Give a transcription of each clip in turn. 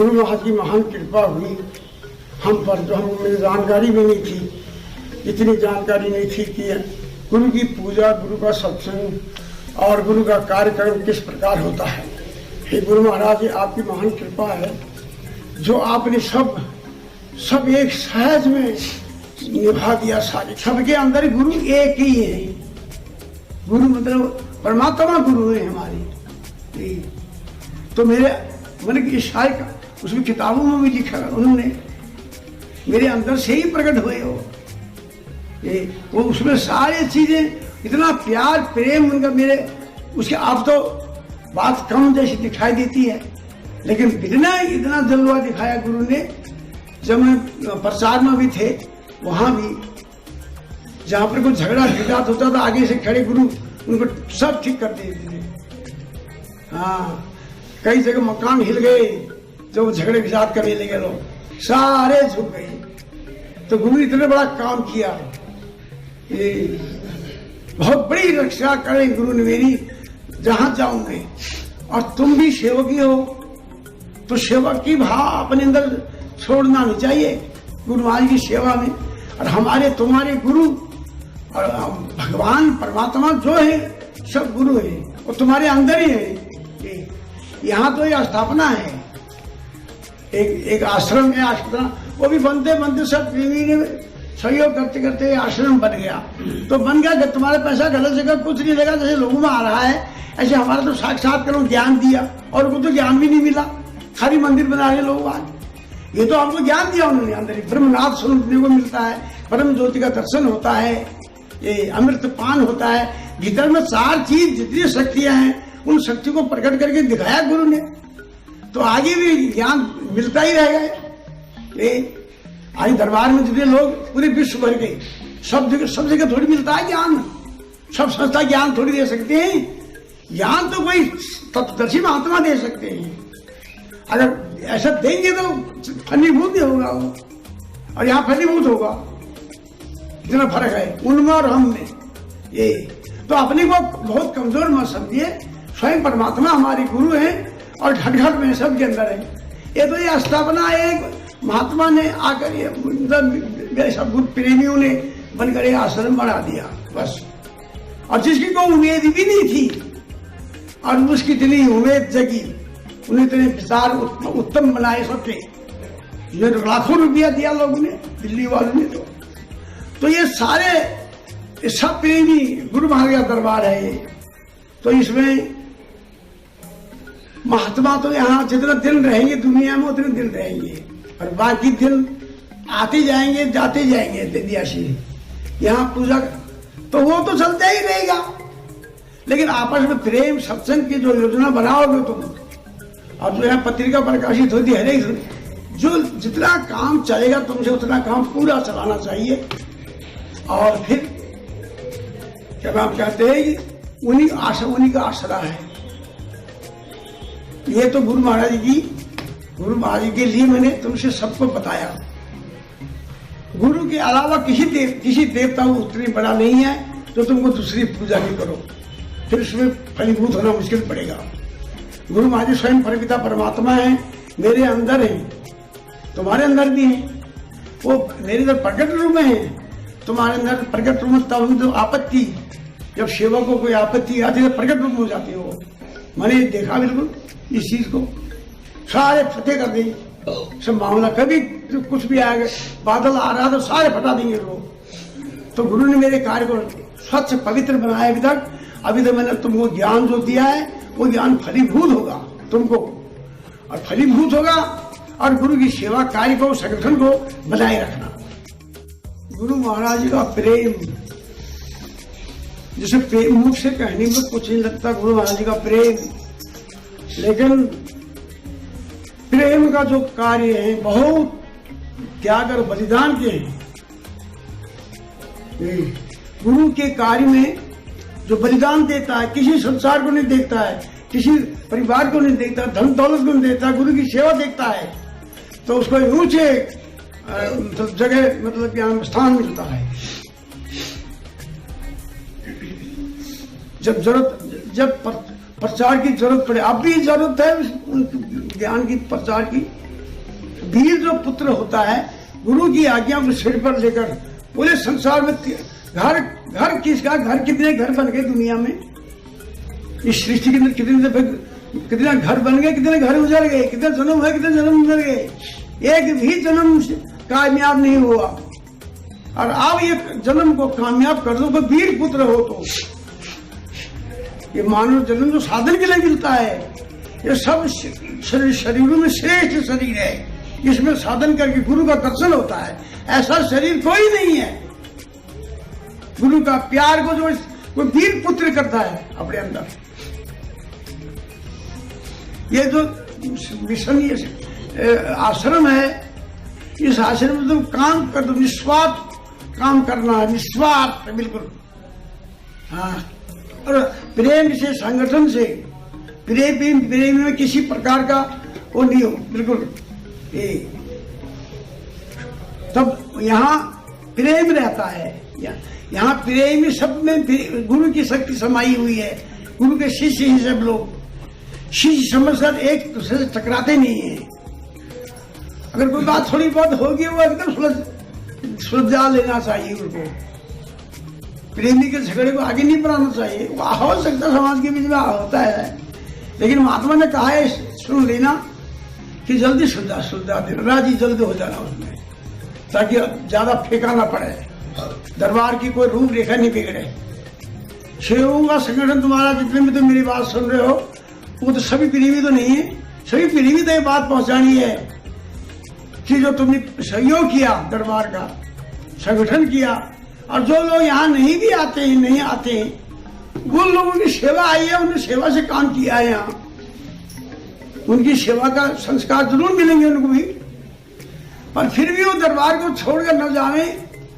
गुरु महाराज की महान कृपा हुई हम पर, जो हमें जानकारी भी नहीं थी, इतनी जानकारी नहीं थी कि गुरु की पूजा, गुरु का सत्संग और गुरु का कार्यक्रम किस प्रकार होता है। हे गुरु महाराज, आपकी महान कृपा है जो आपने सब एक सहज में निभा दिया। सारे सबके अंदर गुरु एक ही है। गुरु मतलब परमात्मा गुरु है हमारी। तो मेरे मन की शायद का उसमें किताबों में भी लिखा, उन्होंने मेरे अंदर से ही प्रकट हुए हो। वो उसमें सारी चीजें, इतना प्यार प्रेम उनका मेरे, उसके आप तो बात कम जैसी दिखाई देती है, लेकिन इतना जलवा दिखाया गुरु ने। जब मैं प्रचार में भी थे, वहां भी जहां पर कोई झगड़ा विवाद होता था, आगे से खड़े गुरु उनको सब ठीक कर देते थे। हाँ, कई जगह मकान हिल गए, जो झगड़े विवाद करने लगे लोग सारे झुक गए। तो गुरु इतने बड़ा काम किया, बहुत बड़ी रक्षा करे गुरु ने मेरी, जहां जाऊंगे। और तुम भी सेवकी हो, तो सेवक की भाव अपने अंदर छोड़ना नहीं चाहिए गुरु महाराज की सेवा में। और हमारे तुम्हारे गुरु और भगवान परमात्मा जो है, सब गुरु है, वो तुम्हारे अंदर ही है। यहाँ तो ये स्थापना है, एक आश्रम है, आश्रम वो भी बनते बनते सब प्रेमी ने सहयोग करते करते आश्रम बन गया। तो बन गया कि तुम्हारा पैसा गलत जगह कुछ नहीं लगा, जैसे लोगों में आ रहा है, ऐसे हमारा तो साक्षात करो ज्ञान दिया, और उनको तो ज्ञान भी नहीं मिला, खाली मंदिर बना रहे लोग आज। ये तो हमको ज्ञान दिया उन्होंने, अंदर ब्रह्मनाथ सुनने को मिलता है, परम ज्योति का दर्शन होता है, ये अमृत पान होता है, भीतर में चार चीज जितनी शक्तियां हैं, उन शक्ति को प्रकट करके दिखाया गुरु ने। तो आगे भी ज्ञान मिलता ही रहेगा। आज दरबार में जितने लोग पूरे विश्व भर के, सब जगह थोड़ी मिलता है ज्ञान, सब संस्था ज्ञान थोड़ी दे सकते हैं। ज्ञान तो कोई तत्वदर्शी महात्मा दे सकते हैं। अगर ऐसा देंगे तो फलीभूत नहीं होगा वो, और यहाँ फलीभूत होगा। इतना फर्क है उनमें और हम में। ये तो अपने को बहुत कमजोर मत समझिए, स्वयं परमात्मा हमारे गुरु हैं, और घट घट में सबके अंदर है। ये तो ये स्थापना एक महात्मा ने आकर, मेरे सब गुरु प्रेमियों ने बनकर ये आश्रम बना दिया बस। और जिसकी कोई उम्मीद भी नहीं थी, और उसकी इतनी उम्मीद जगी, उन्हें इतने विचार उत्तम बनाए सबके, लाखों रुपया दिया लोगों ने, दिल्ली वालों ने। तो ये सारे सब प्रेमी गुरु महाराज का दरबार है ये। तो इसमें महात्मा तो यहाँ जितना दिन रहेंगे दुनिया में, उतने दिन रहेंगे, और बाकी दिन आते जाएंगे जाते जाएंगे दिव्यासी। यहाँ पूजा तो वो तो चलता ही रहेगा, लेकिन आपस में प्रेम सत्संग की जो योजना बनाओगे तुम, और जो है पत्रिका प्रकाशित होती है, जो जितना काम चलेगा तुमसे उतना काम पूरा चलाना चाहिए। और फिर जब आप कहते हैं कि उन्हीं का आसरा है, ये तो गुरु महाराज जी के लिए मैंने तुमसे सबको बताया। गुरु के अलावा किसी देवता को उतनी बड़ा नहीं है जो तुमको दूसरी पूजा नहीं करो, फिर उसमें फलीभूत होना मुश्किल पड़ेगा। गुरु महाराज जी स्वयं परमपिता परमात्मा है, मेरे अंदर है, तुम्हारे अंदर भी है। वो मेरे अंदर प्रकट रूप में है, तुम्हारे अंदर प्रकट रूप में। तब तो आपत्ति, जब सेवा को कोई आपत्ति आती है तो प्रकट रूप में हो जाती है वो। मैंने देखा बिल्कुल इस चीज को, सारे फतेह कर देंगे सब मामला। कभी कुछ भी आएगा, बादल आ रहा तो सारे फटा देंगे लोग। तो गुरु ने मेरे कार्य को स्वच्छ पवित्र बनाया अभी तक। अभी तक मैंने तुमको ज्ञान जो दिया है, वो ज्ञान फलीभूत होगा तुमको, और फलीभूत होगा, और गुरु की सेवा कार्य को, संगठन को बनाए रखना। गुरु महाराज का प्रेम, जिसे प्रेम मुख से कहने में कुछ नहीं लगता, गुरु महाराज का प्रेम, लेकिन प्रेम का जो कार्य है बहुत त्याग और बलिदान के हैं। गुरु के कार्य में जो बलिदान देता है, किसी संसार को नहीं देखता है, किसी परिवार को नहीं देखता, धन दौलत को नहीं देखता, गुरु की सेवा देखता है, तो उसको ऊंचे जगह मतलब यहाँ स्थान मिलता है। जब प्रचार की जरूरत पड़े, अब भी जरूरत है ज्ञान की, प्रचार की, वीर जो पुत्र होता है गुरु की आज्ञा को सिर पर लेकर पूरे संसार में घर घर किसका घर, कितने घर बन गए दुनिया में, इस सृष्टि के अंदर कितने घर बन गए, कितने घर उजड़ गए, कितने जन्म है, कितने जन्म उजड़ गए, एक भी जन्म कामयाब नहीं हुआ। और आप ये जन्म को कामयाब कर दो तो वीर पुत्र हो तो ये मानव जन्म जो साधन के लिए मिलता है, ये सब शरीरों में श्रेष्ठ शरीर है, इसमें साधन करके गुरु का दर्शन होता है। ऐसा शरीर कोई नहीं है। गुरु का प्यार को जो वो वीर पुत्र करता है अपने अंदर। ये जो मिशन आश्रम है, इस आश्रम में तुम काम कर दो, निस्वार्थ काम करना है, निस्वार्थ बिल्कुल। हाँ, और प्रेम से, संगठन से, प्रेम में किसी प्रकार का वो नहीं हो, बिल्कुल। तब यहाँ प्रेम रहता है, यहाँ प्रेम सब में गुरु की शक्ति समाई हुई है। गुरु के शिष्य ही सब लोग शिष्य समझकर एक दूसरे से टकराते नहीं है। अगर कोई बात थोड़ी बहुत होगी वो एकदम सुलझा लेना चाहिए। उनको प्रेमी के झगड़े को आगे नहीं बढ़ाना चाहिए। वो हो सकता समाज के बीच में होता है, लेकिन महात्मा ने कहा है सुन लेना कि जल्दी सुलझा देना, राजी जल्दी हो जाना उसमें, ताकि ज्यादा फेंका ना पड़े, दरबार की कोई रूपरेखा नहीं बिगड़े। शेरों का संगठन तुम्हारा जितने भी तुम मेरी बात सुन रहे हो वो तो सभी प्रेमी तो नहीं है। सभी प्रेमी तो ये बात पहुंचानी है कि जो तुमने सहयोग किया, दरबार का संगठन किया, और जो लोग यहाँ नहीं भी आते हैं, नहीं आते हैं, वो लोगों की सेवा आई है, उन्होंने सेवा से काम किया है यहाँ, उनकी सेवा का संस्कार जरूर मिलेंगे उनको भी। पर फिर भी वो दरबार को छोड़कर न जावे,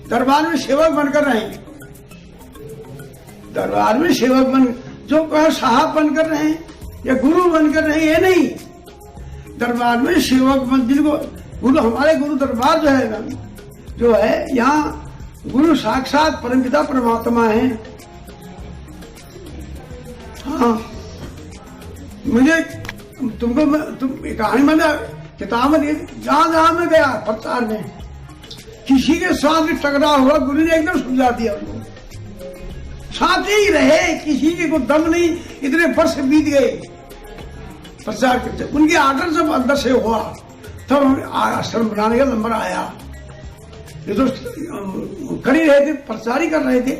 दरबार में सेवक बनकर रहे। दरबार में सेवक बन, जो कहे साहब बनकर रहे या गुरु बनकर रहे, ये नहीं। दरबार में सेवक बन, जिनको गुरु, हमारे गुरु दरबार जो है यहाँ गुरु साक्षात परमपिता परमात्मा है। हाँ, मुझे तुमको तुम कहानी मैंने किताब में जहां मैं गया प्रचार में, किसी के साथ भी टकराव हुआ, गुरु ने एकदम समझा दिया उनको, साथ ही रहे, किसी के को दम नहीं। इतने वर्ष बीत गए प्रचार करते, उनके आर्डर जब अंदर से हुआ तब आश्रम बनाने का नंबर आया। ये तो कर ही रहे थे, प्रचार ही कर रहे थे,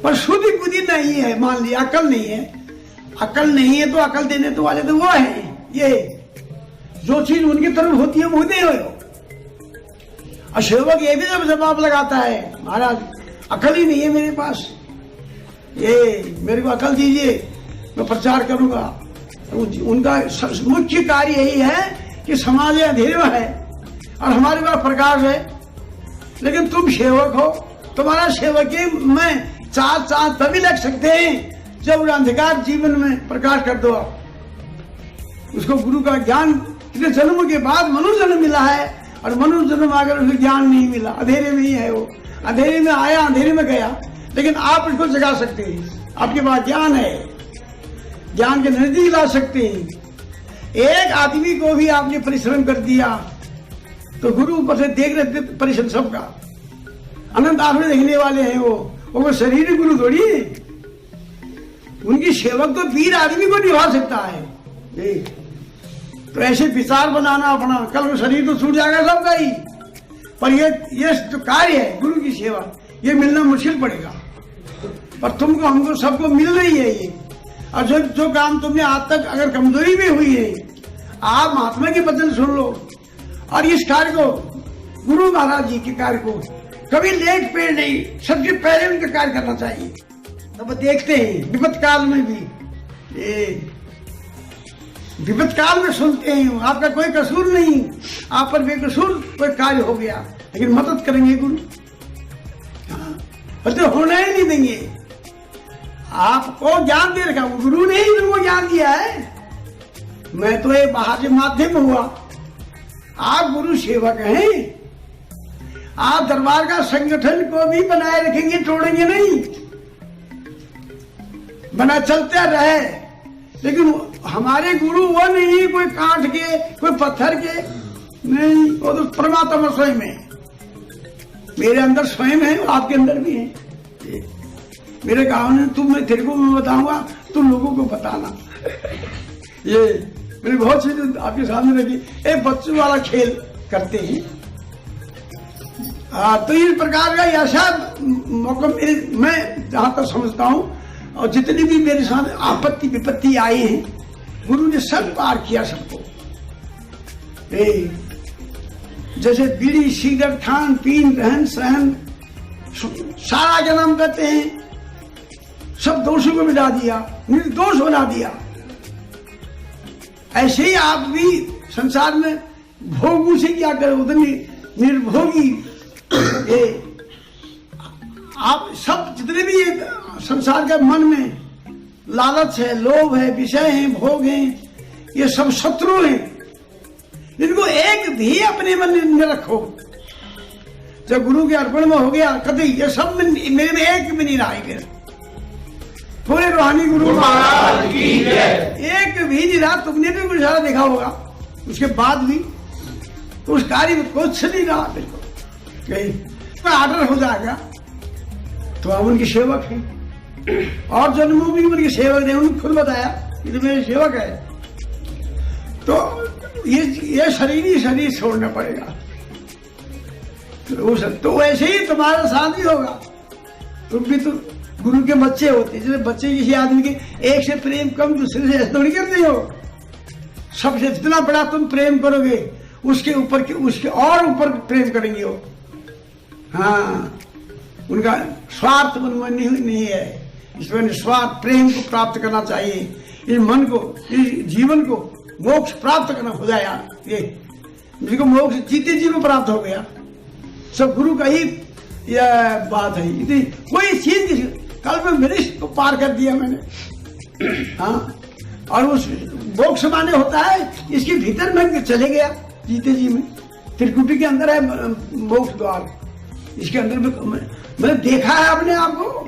पर शुद्धि बुद्धि नहीं है, मान लिया अकल नहीं है। अकल नहीं है तो अकल देने तो वाले तो वो है। ये जो चीज उनकी तरफ होती है वो नहीं हो। और सेवक ये भी जब जवाब लगाता है, महाराज अकल ही नहीं है मेरे पास, ये मेरे को अकल दीजिए, मैं प्रचार करूंगा। उनका मुख्य कार्य यही है कि समाज अंधेरे में है और हमारे पास प्रकाश है। लेकिन तुम सेवक हो, तुम्हारा सेवक में चार चांद तभी लग सकते हैं जब अंधकार जीवन में प्रकाश कर दो। उसको गुरु का ज्ञान कितने जन्मों के बाद मनुष्य जन्म मिला है, और मनुष्य जन्म आकर उसे ज्ञान नहीं मिला, अंधेरे में ही है वो, अंधेरे में आया अंधेरे में गया। लेकिन आप इसको जगा सकते हैं, आपके पास ज्ञान है, ज्ञान के नजदीक ला सकते हैं। एक आदमी को भी आपने परिश्रम कर दिया तो गुरु ऊपर से देख रहे परिश्रम सबका, अनंत आंख में देखने वाले हैं वो शरीर गुरु थोड़ी। उनकी सेवक तो वीर आदमी को निभा सकता है। तो ऐसे विचार बनाना अपना, कल को शरीर तो छूट जाएगा सबका ही, पर ये जो कार्य है गुरु की सेवा, ये मिलना मुश्किल पड़ेगा। पर तुमको हमको सबको मिल रही है ये। और जो काम तुमने आज तक अगर कमजोरी भी हुई है, आप महात्मा के वचन सुन लो, और इस कार्य को, गुरु महाराज जी के कार्य को कभी लेट पेड़ नहीं, सबसे पहले उनका कार्य करना चाहिए। तब देखते हैं विपत काल में भी, विपत काल में सुनते हैं आपका कोई कसूर नहीं, आप पर बेकसूर कोई कार्य हो गया, लेकिन मदद करेंगे गुरु, तो होना ही नहीं देंगे। आपको ज्ञान दे रखा, गुरु ने ही तुमको ज्ञान दिया है, मैं तो एक बाहर से माध्यम हुआ। आप गुरु सेवक हैं, आप दरबार का संगठन को भी बनाए रखेंगे, तोड़ेंगे नहीं, बना चलते रहे। लेकिन हमारे गुरु वो नहीं कोई काठ के कोई पत्थर के नहीं, वो तो परमात्मा स्वयं है। मेरे अंदर स्वयं है, आपके अंदर भी है। मेरे गाँव ने तुम मैं तेरे को मैं बताऊंगा, तुम लोगों को बताना। ये मैंने बहुत चीजें आपके सामने रखी। एक बच्चों वाला खेल करते हैं। तो इस प्रकार का ऐसा मौका मैं जहां तक समझता हूं, और जितनी भी मेरे साथ आपत्ति विपत्ति आई है, गुरु ने सब पार किया सबको। जैसे बीड़ी सिगरेट खान पीन रहन सहन सारा जन्म करते हैं, सब दोषों को मिटा दिया, निर्दोष बना दिया। ऐसे ही आप भी संसार में भोगों से क्या करो, उधर निर्भोगी। आप सब जितने भी संसार के मन में लालच है, लोभ है, विषय है, भोग है, ये सब शत्रु हैं। इनको एक भी अपने मन में रखो। जब गुरु के अर्पण में हो गया, कभी ये सब मेरे में एक भी नहीं रहा है। पूरे रूहानी गुरु महाराज की जय। एक भी नहीं रहा। तुमने भी कुछ सारा देखा होगा, उसके बाद भी तो उस कार्य में कुछ नहीं रहा। बिल्कुल आर्डर हो जाएगा तो हम उनके सेवक हैं, और जन्मों भी उनके सेवक ने उन्होंने खुद बताया कि तो मेरे सेवक है। तो ये शरीर ही शरीर छोड़ना पड़ेगा। तो वैसे ही तुम्हारा साथ ही होगा। तुम भी तो गुरु के बच्चे होते, जैसे बच्चे किसी आदमी के एक से प्रेम कम दूसरे से थोड़ी करते हो। सबसे जितना बड़ा तुम प्रेम करोगे, उसके ऊपर के उसके और ऊपर प्रेम करेंगे वो। हाँ, उनका स्वार्थ मन नहीं है। इसमें निस्वार्थ प्रेम को प्राप्त करना चाहिए। इस मन को, इस जीवन को मोक्ष प्राप्त करना हो जाए। ये जिसको मोक्ष जीते जी में प्राप्त हो गया, सब गुरु का ही यह बात है। कोई चीज कल में वृक्ष को पार कर दिया मैंने। हाँ, और उस मोक्ष माने होता है इसके भीतर में चले गया जीते जी में। त्रिकुटी के अंदर है मोक्ष द्वार, इसके अंदर में मैंने देखा है अपने आप को।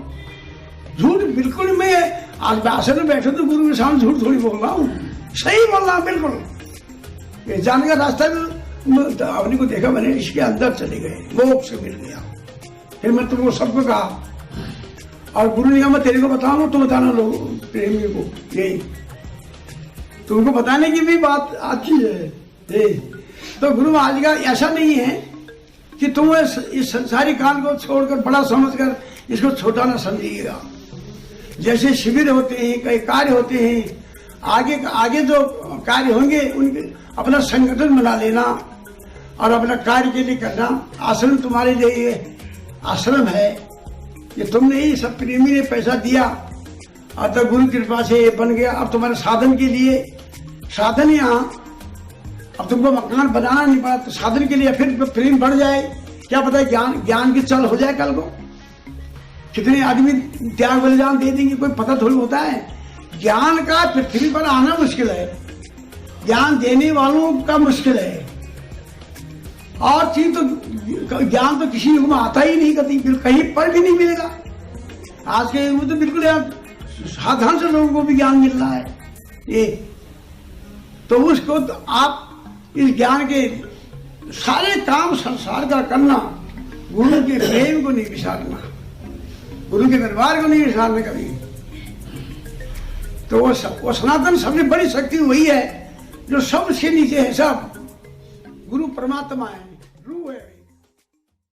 झूठ बिल्कुल, मैं आज आसन में बैठे तो गुरु के सामने झूठ थोड़ी बोल रहा हूँ, सही बोल रहा हूँ बिल्कुल। जाने का रास्ता अपने को देखा मैंने, इसके अंदर चले गए, मोक्ष मिल गया। फिर मैं तुमको सबको कहा, और गुरु ने कहा मैं तेरे को बताऊंगा, तो बताना लोग प्रेमी को। यही तुमको बताने की भी बात आती है। तो गुरु महाराज का ऐसा नहीं है कि तुम इस संसारी काल को छोड़कर बड़ा समझकर इसको छोटा ना समझिएगा। जैसे शिविर होते हैं, कई कार्य होते हैं, आगे जो कार्य होंगे उनके अपना संगठन बना लेना और अपना कार्य के लिए करना। आश्रम तुम्हारे लिए आश्रम है, ये तुमने ही सब प्रेमी ने पैसा दिया और तब गुरु कृपा से बन गया। अब तुम्हारे साधन के लिए साधन यहाँ, अब तुमको मकान बनाना नहीं पड़ा, तो साधन के लिए फिर प्रेम बढ़ जाए। क्या पता है ज्ञान की चल हो जाए कल को। कितने आदमी त्याग बलिदान दे देंगे, कोई पता थोड़ी होता है। ज्ञान का पृथ्वी पर आना मुश्किल है, ज्ञान देने वालों का मुश्किल है। और चीज तो ज्ञान तो किसी युग में आता ही नहीं, कहीं पर भी नहीं मिलेगा। आज के युग में तो बिल्कुल साधारण से लोगों को भी ज्ञान मिल रहा है। ये तो उसको तो आप इस ज्ञान के सारे काम संसार का करना, गुरु के प्रेम को नहीं विसारना, गुरु के दरबार को नहीं विसारना कभी। तो वो सनातन सबसे बड़ी शक्ति वही है जो सबसे नीचे है। सब गुरु परमात्मा है, रूह है।